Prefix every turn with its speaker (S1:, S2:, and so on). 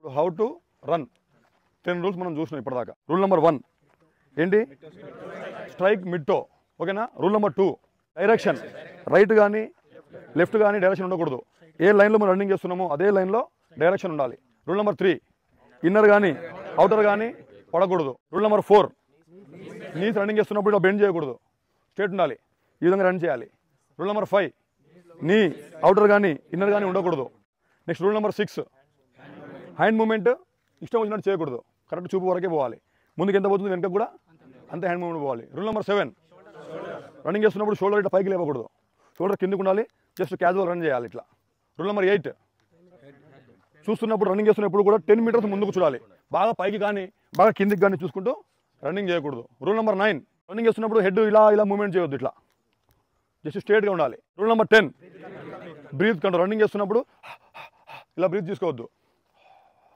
S1: How to run 10 rules మనం చూసినాం ఇప్పటిదాకా. రూల్ నెంబర్ 1 ఏంటి? Strike mid toe. ఓకేనా? రూల్ నెంబర్ 2 డైరెక్షన్, రైట్ కానీ లెఫ్ట్ కానీ డైరెక్షన్ ఉండకూడదు. ఏ లైన్లో మనం రన్నింగ్ చేస్తున్నామో అదే లైన్లో డైరెక్షన్ ఉండాలి. రూల్ నెంబర్ 3 ఇన్నర్ కానీ అవుటర్ కానీ పడకూడదు. రూల్ నెంబర్ 4 నీస్ రన్నింగ్ చేస్తున్నప్పుడు ఇలా బెండ్ చేయకూడదు, స్ట్రేట్ ఉండాలి, ఈ విధంగా రన్ చేయాలి. రూల్ నెంబర్ 5 నీ అవుటర్ కానీ ఇన్నర్ కానీ ఉండకూడదు. Next rule number 6 hand moment ఇష్టం వచ్చినట్టు చేయకూడదు, కరెక్ట్ చూపు వరకే పోవాలి. ముందుకు ఎంత పోతుంది వెనక కూడా అంతే హ్యాండ్ మూమెంట్ పోవాలి. రూల్ నెంబర్ 7 రన్నింగ్ చేస్తున్నప్పుడు షోల్డర్ ఇట్లా పైకి లేవకూడదు, షోల్డర్ కిందకు ఉండాలి, జస్ట్ క్యాజువల్ రన్ చేయాలి ఇట్లా. రూల్ నెంబర్ 8 చూస్తున్నప్పుడు రన్నింగ్ చేస్తున్నప్పుడు కూడా 10 మీటర్స్ ముందుకు చూడాలి, బాగా పైకి కానీ బాగా కిందికి కానీ చూసుకుంటూ రన్నింగ్ చేయకూడదు. రూల్ నెంబర్ 9 రన్నింగ్ చేస్తున్నప్పుడు హెడ్ ఇలా మూమెంట్ చేయొద్దు, ఇట్లా జస్ట్ స్ట్రేట్గా ఉండాలి. Rule number 10 breath control, running చేస్తున్నప్పుడు ఇలా బ్రీత్ తీసుకోవద్దు.